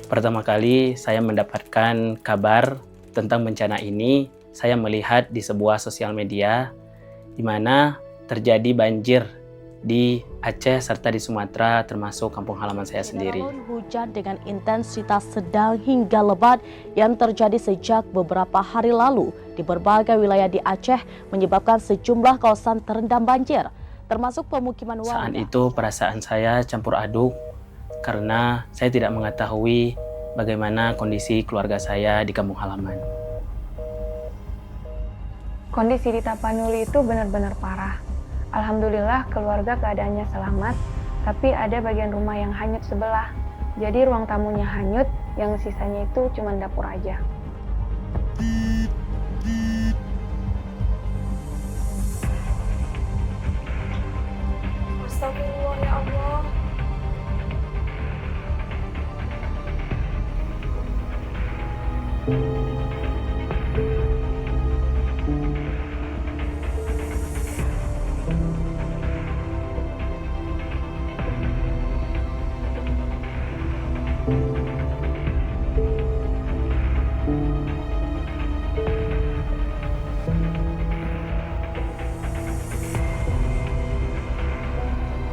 Pertama kali saya mendapatkan kabar tentang bencana ini, saya melihat di sebuah sosial media di mana terjadi banjir di Aceh serta di Sumatera, termasuk kampung halaman saya sendiri. Hujan dengan intensitas sedang hingga lebat yang terjadi sejak beberapa hari lalu di berbagai wilayah di Aceh menyebabkan sejumlah kawasan terendam banjir, termasuk pemukiman warga. Saat itu perasaan saya campur aduk karena saya tidak mengetahui bagaimana kondisi keluarga saya di kampung halaman. Kondisi di Tapanuli itu benar-benar parah. Alhamdulillah keluarga keadaannya selamat, tapi ada bagian rumah yang hanyut sebelah. Jadi ruang tamunya hanyut, yang sisanya itu cuma dapur aja. Astagfirullah ya Allah.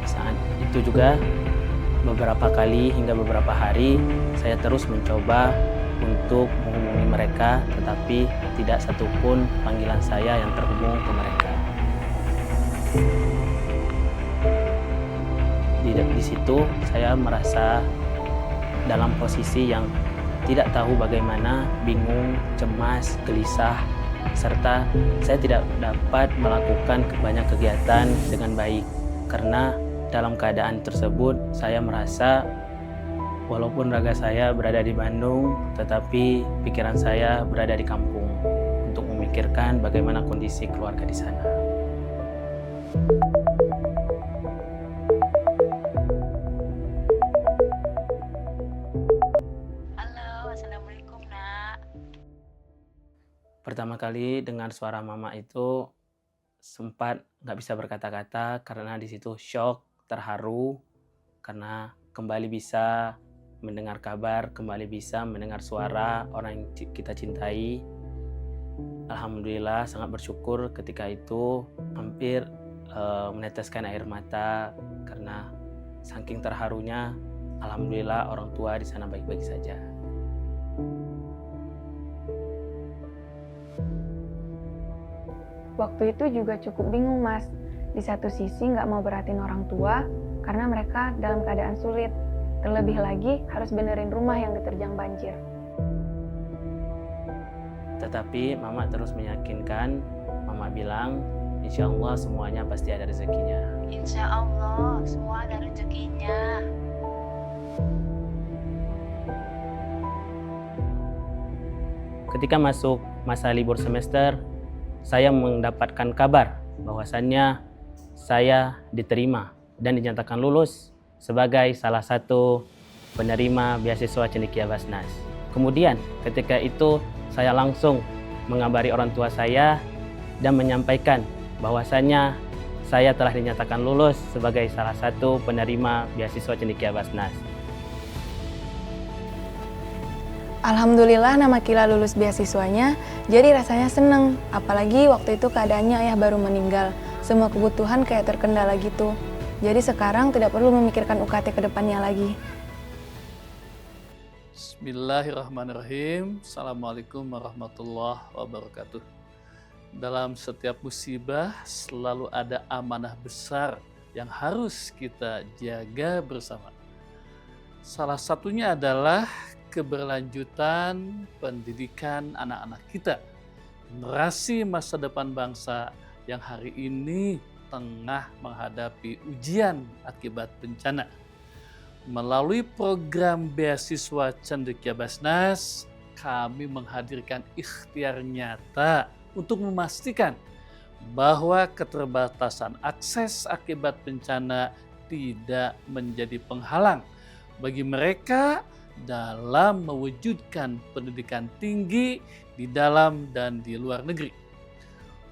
Saat itu juga beberapa kali hingga beberapa hari saya terus mencoba untuk menghubungi mereka, tetapi tidak satupun panggilan saya yang terhubung ke mereka. Di situ saya merasa dalam posisi yang tidak tahu bagaimana, bingung, cemas, gelisah, serta saya tidak dapat melakukan banyak kegiatan dengan baik karena dalam keadaan tersebut saya merasa walaupun raga saya berada di Bandung, tetapi pikiran saya berada di kampung untuk memikirkan bagaimana kondisi keluarga di sana. Halo, Assalamualaikum, Nak. Pertama kali dengar suara mama itu sempat nggak bisa berkata-kata karena di situ shock, terharu karena kembali bisa mendengar kabar, kembali bisa mendengar suara orang yang kita cintai. Alhamdulillah sangat bersyukur ketika itu hampir meneteskan air mata karena saking terharunya. Alhamdulillah orang tua di sana baik-baik saja. Waktu itu juga cukup bingung, Mas. Di satu sisi nggak mau beratin orang tua karena mereka dalam keadaan sulit. Terlebih lagi harus benerin rumah yang diterjang banjir. Tetapi mama terus meyakinkan, mama bilang insya Allah semuanya pasti ada rezekinya. Insya Allah, semua ada rezekinya. Ketika masuk masa libur semester, saya mendapatkan kabar bahwasannya saya diterima dan dinyatakan lulus sebagai salah satu penerima beasiswa Cendekia Basnas. Kemudian ketika itu saya langsung mengabari orang tua saya dan menyampaikan bahwasannya saya telah dinyatakan lulus sebagai salah satu penerima beasiswa Cendekia Basnas. Alhamdulillah nama Kila lulus beasiswanya, jadi rasanya seneng. Apalagi waktu itu keadaannya ayah baru meninggal, semua kebutuhan kayak terkendala gitu. Jadi sekarang tidak perlu memikirkan UKT ke depannya lagi. Bismillahirrahmanirrahim. Assalamualaikum warahmatullahi wabarakatuh. Dalam setiap musibah selalu ada amanah besar yang harus kita jaga bersama. Salah satunya adalah keberlanjutan pendidikan anak-anak kita, generasi masa depan bangsa yang hari ini tengah menghadapi ujian akibat bencana. Melalui program beasiswa Cendekia Basnas, kami menghadirkan ikhtiar nyata untuk memastikan bahwa keterbatasan akses akibat bencana tidak menjadi penghalang bagi mereka dalam mewujudkan pendidikan tinggi di dalam dan di luar negeri.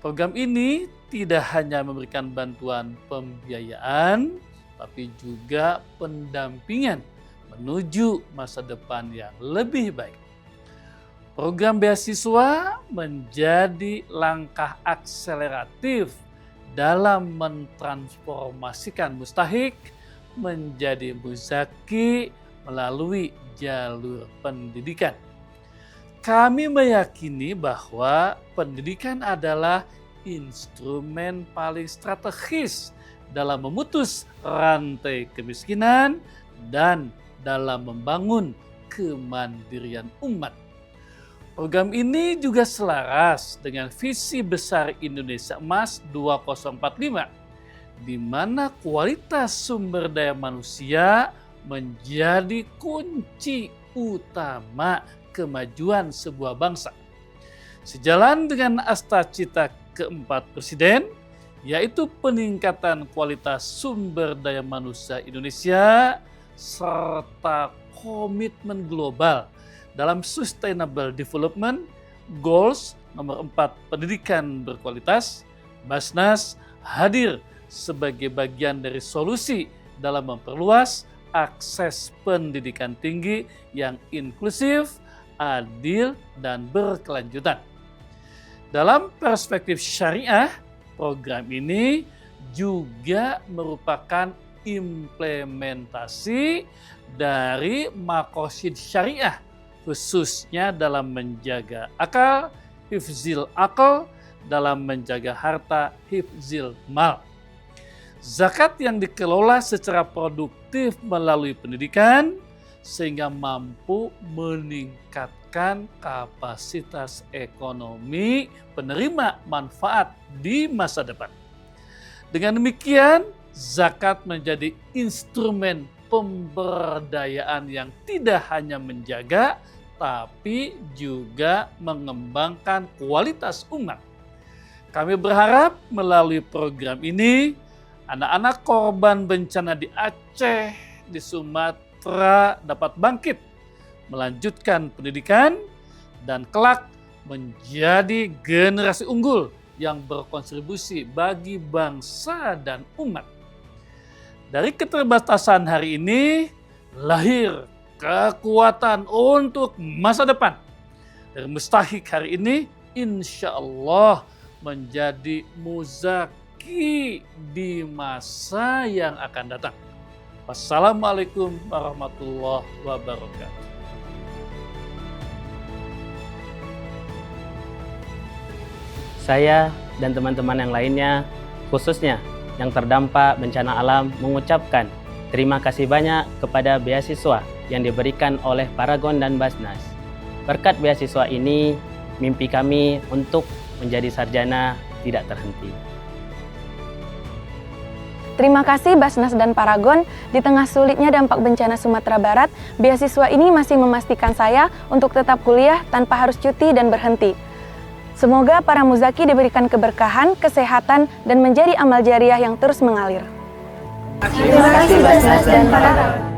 Program ini tidak hanya memberikan bantuan pembiayaan, tapi juga pendampingan menuju masa depan yang lebih baik. Program beasiswa menjadi langkah akseleratif dalam mentransformasikan mustahik menjadi muzaki melalui jalur pendidikan. Kami meyakini bahwa pendidikan adalah instrumen paling strategis dalam memutus rantai kemiskinan dan dalam membangun kemandirian umat. Program ini juga selaras dengan visi besar Indonesia Emas 2045, di mana kualitas sumber daya manusia menjadi kunci utama kemajuan sebuah bangsa. Sejalan dengan asta-cita keempat Presiden, yaitu peningkatan kualitas sumber daya manusia Indonesia serta komitmen global dalam Sustainable Development Goals nomor 4 pendidikan berkualitas, Basnas hadir sebagai bagian dari solusi dalam memperluas akses pendidikan tinggi yang inklusif, adil, dan berkelanjutan. Dalam perspektif syariah, program ini juga merupakan implementasi dari maqasid syariah, khususnya dalam menjaga akal, hifzil akal, dalam menjaga harta, hifzil mal. Zakat yang dikelola secara produktif melalui pendidikan sehingga mampu meningkatkan kapasitas ekonomi penerima manfaat di masa depan. Dengan demikian, zakat menjadi instrumen pemberdayaan yang tidak hanya menjaga, tapi juga mengembangkan kualitas umat. Kami berharap melalui program ini, anak-anak korban bencana di Aceh, di Sumatera dapat bangkit, melanjutkan pendidikan, dan kelak menjadi generasi unggul yang berkontribusi bagi bangsa dan umat. Dari keterbatasan hari ini, lahir kekuatan untuk masa depan. Dari mustahik hari ini, insya Allah menjadi muzaki di masa yang akan datang. Wassalamualaikum warahmatullahi wabarakatuh. Saya dan teman-teman yang lainnya, khususnya yang terdampak bencana alam, mengucapkan terima kasih banyak kepada beasiswa yang diberikan oleh Paragon dan Basnas. Berkat beasiswa ini, mimpi kami untuk menjadi sarjana tidak terhenti. Terima kasih Basnas dan Paragon. Di tengah sulitnya dampak bencana Sumatera Barat, beasiswa ini masih memastikan saya untuk tetap kuliah tanpa harus cuti dan berhenti. Semoga para muzaki diberikan keberkahan, kesehatan, dan menjadi amal jariah yang terus mengalir. Terima kasih Basnas dan Paragon.